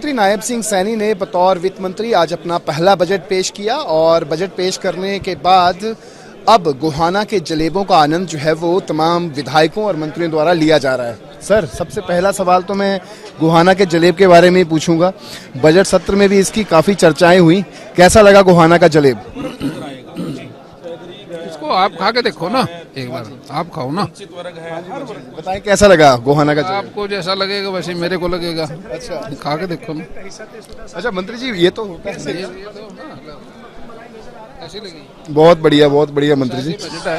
मंत्री नायब सिंह सैनी ने बतौर वित्त मंत्री आज अपना पहला बजट पेश किया और बजट पेश करने के बाद अब गोहाना के जलेबों का आनंद जो है वो तमाम विधायकों और मंत्रियों द्वारा लिया जा रहा है। सर, सबसे पहला सवाल तो मैं गोहाना के जलेब के बारे में ही पूछूंगा। बजट सत्र में भी इसकी काफ़ी चर्चाएं हुई, कैसा लगा गोहाना का जलेब? इसको आप खा के देखो ना, एक बार आप खाओ ना, बताएं कैसा लगा गोहाना का जलेब? आपको जैसा लगेगा वैसे मेरे को लगेगा। अच्छा, खा के देखो ना। अच्छा मंत्री जी, ये तो होता है। ये तो ना, ऐसी लगी। बहुत बढ़िया मंत्री जी। बजट है।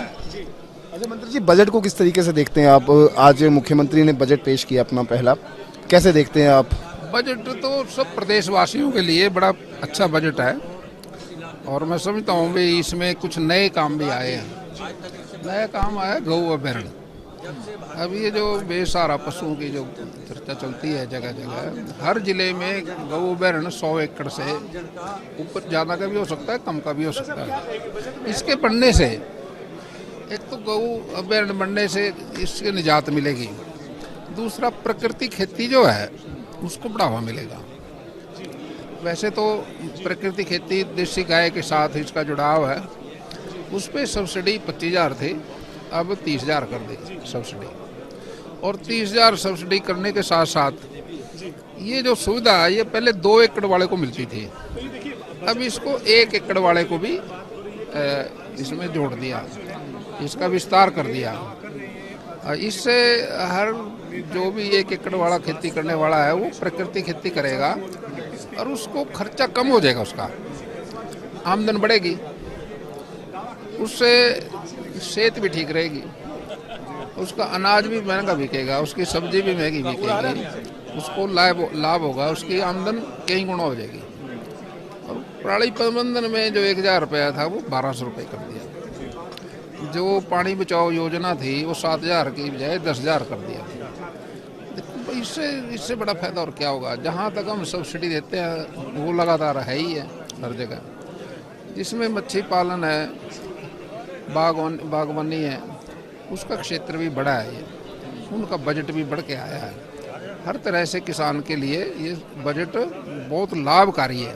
अच्छा मंत्री जी, बजट को किस तरीके से देखते हैं आप? आज मुख्यमंत्री ने बजट पेश किया अपना पहला, कैसे देखते हैं आप? बजट तो सब प्रदेशवासियों के लिए बड़ा अच्छा बजट है और मैं समझता हूँ भी इसमें कुछ नए काम भी आए हैं। नया काम आया गौ अभ्यारण्य। अब ये जो बेसहारा पशुओं की जो चर्चा चलती है जगह जगह, हर जिले में गौ अभ्यारण्य 100 एकड़ से ऊपर ज़्यादा का भी हो सकता है, कम का भी हो सकता है। इसके बनने से एक तो गौ अभ्यारण्य बनने से इसके निजात मिलेगी, दूसरा प्रकृति खेती जो है उसको बढ़ावा मिलेगा। वैसे तो प्रकृति खेती देसी गाय के साथ इसका जुड़ाव है, उस पर सब्सिडी 25,000 थी, अब 30,000 कर दी सब्सिडी। और 30,000 सब्सिडी करने के साथ साथ ये जो सुविधा है ये पहले 2 एकड़ वाले को मिलती थी, अब इसको 1 एकड़ वाले को भी इसमें जोड़ दिया, इसका विस्तार कर दिया। इससे हर जो भी 1 एकड़ वाला खेती करने वाला है वो प्रकृति खेती करेगा और उसको खर्चा कम हो जाएगा, उसका आमदन बढ़ेगी, उससे सेहत भी ठीक रहेगी, उसका अनाज भी महंगा बिकेगा, उसकी सब्जी भी महंगी बिकेगी, उसको लाभ होगा, उसकी आमदन कई गुना हो जाएगी। और प्रणाली प्रबंधन में जो 1,000 रुपया था वो 1,200 रुपये कर दिया। जो पानी बचाओ योजना थी वो 7,000 की बजाय 10,000 कर दिया। इससे बड़ा फायदा और क्या होगा? जहाँ तक हम सब्सिडी देते हैं वो लगातार है ही है हर जगह। जिसमें मच्छी पालन है, बागवानी है, उसका क्षेत्र भी बड़ा है, ये उनका बजट भी बढ़ के आया है। हर तरह से किसान के लिए ये बजट बहुत लाभकारी है।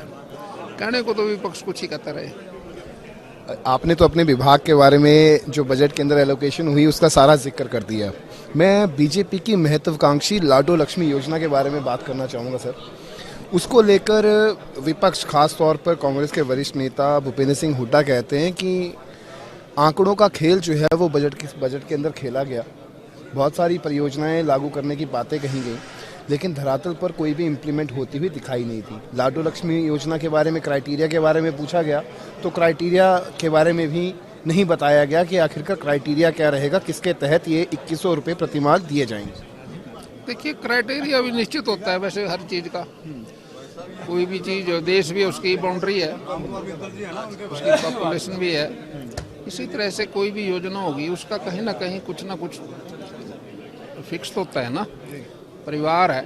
कहने को तो विपक्ष कुछ ही कहता रहे। आपने तो अपने विभाग के बारे में जो बजट के अंदर एलोकेशन हुई उसका सारा जिक्र कर दिया। मैं बीजेपी की महत्वाकांक्षी लाडो लक्ष्मी योजना के बारे में बात करना चाहूँगा सर। उसको लेकर विपक्ष, खास तौर पर कांग्रेस के वरिष्ठ नेता भूपेंद्र सिंह हुड्डा कहते हैं कि आंकड़ों का खेल जो है वो बजट के अंदर खेला गया। बहुत सारी परियोजनाएं लागू करने की बातें कही गई, लेकिन धरातल पर कोई भी इम्प्लीमेंट होती हुई दिखाई नहीं थी। लाडो लक्ष्मी योजना के बारे में, क्राइटेरिया के बारे में पूछा गया तो क्राइटेरिया के बारे में भी नहीं बताया गया कि आखिरकार क्राइटेरिया क्या रहेगा, किसके तहत ये 2100 रुपये प्रतिमाह दिए जाएंगे। देखिए, क्राइटेरिया भी निश्चित होता है वैसे हर चीज़ का। कोई भी चीज़, देश भी उसकी बाउंड्री है, उसकी पॉपुलेशन भी है। इसी तरह से कोई भी योजना होगी उसका कहीं ना कहीं कुछ ना कुछ फिक्स होता है ना। परिवार है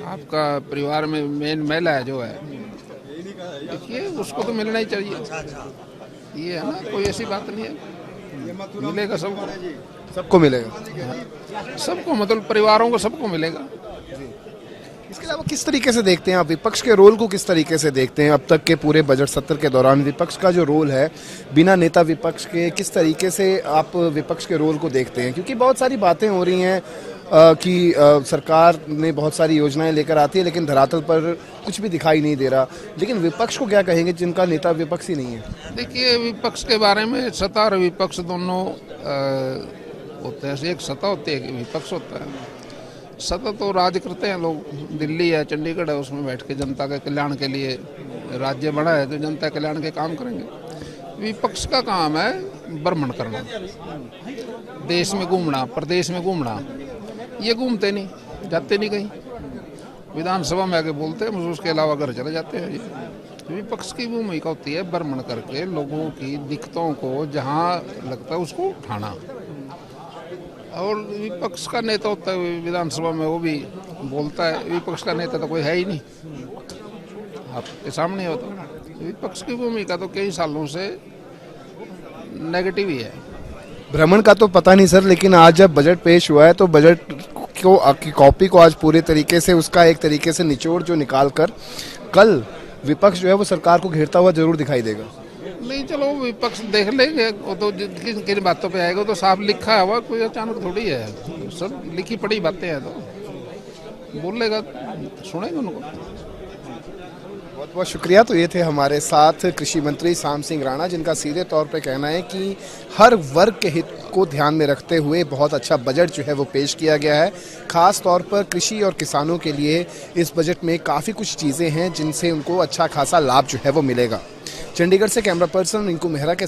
आपका, परिवार में मेन महिला है जो है, देखिए उसको तो मिलना ही चाहिए। ये है ना, कोई ऐसी बात नहीं है, मिलेगा सबको मिलेगा, सबको मतलब परिवारों को सबको मिलेगा। इसके अलावा किस तरीके से देखते हैं आप विपक्ष के रोल को? किस तरीके से देखते हैं अब तक के पूरे बजट सत्र के दौरान विपक्ष का जो रोल है, बिना नेता विपक्ष के किस तरीके से आप विपक्ष के रोल को देखते हैं? क्योंकि बहुत सारी बातें हो रही हैं कि सरकार ने बहुत सारी योजनाएं लेकर आती है लेकिन धरातल पर कुछ भी दिखाई नहीं दे रहा। लेकिन विपक्ष को क्या कहेंगे जिनका नेता विपक्ष ही नहीं है? देखिए, विपक्ष के बारे में सत्ता और विपक्ष दोनों होते हैं। एक सत्ता होती है, विपक्ष होता है। सत्ता तो राज करते हैं लोग, दिल्ली है, चंडीगढ़ है, उसमें बैठ के जनता के कल्याण के लिए राज्य बना है तो जनता कल्याण के काम करेंगे। विपक्ष का काम है भ्रमण करना, देश में घूमना, प्रदेश में घूमना। ये घूमते नहीं, जाते नहीं कहीं, विधानसभा में आके बोलते हैं, मुझे उसके अलावा घर चले जाते हैं। ये विपक्ष की भूमिका होती है भ्रमण करके लोगों की दिक्कतों को जहाँ लगता है उसको उठाना। और विपक्ष का नेता होता है विधानसभा में, वो भी बोलता है। विपक्ष का नेता तो कोई है ही नहीं, आपके सामने होता। विपक्ष की भूमिका तो कई सालों से नेगेटिव ही है। भ्रमण का तो पता नहीं सर, लेकिन आज जब बजट पेश हुआ है तो बजट की कॉपी को आज पूरे तरीके से उसका एक तरीके से निचोड़ जो निकाल कर कल विपक्ष जो है वो सरकार को घेरता हुआ जरूर दिखाई देगा। नहीं, चलो विपक्ष देख लेंगे, वो तो किन किन बातों पे आएगा, वो तो साफ लिखा हुआ, कोई अचानक थोड़ी है, सब लिखी पढ़ी बातें हैं, तो बोलेगा, सुनेंगे उनको। बहुत बहुत शुक्रिया। तो ये थे हमारे साथ कृषि मंत्री शाम सिंह राणा, जिनका सीधे तौर पे कहना है कि हर वर्ग के हित को ध्यान में रखते हुए बहुत अच्छा बजट जो है वो पेश किया गया है। खास तौर पर कृषि और किसानों के लिए इस बजट में काफ़ी कुछ चीज़ें हैं जिनसे उनको अच्छा खासा लाभ जो है वो मिलेगा। चंडीगढ़ से कैमरा पर्सन रिंकू मेहरा के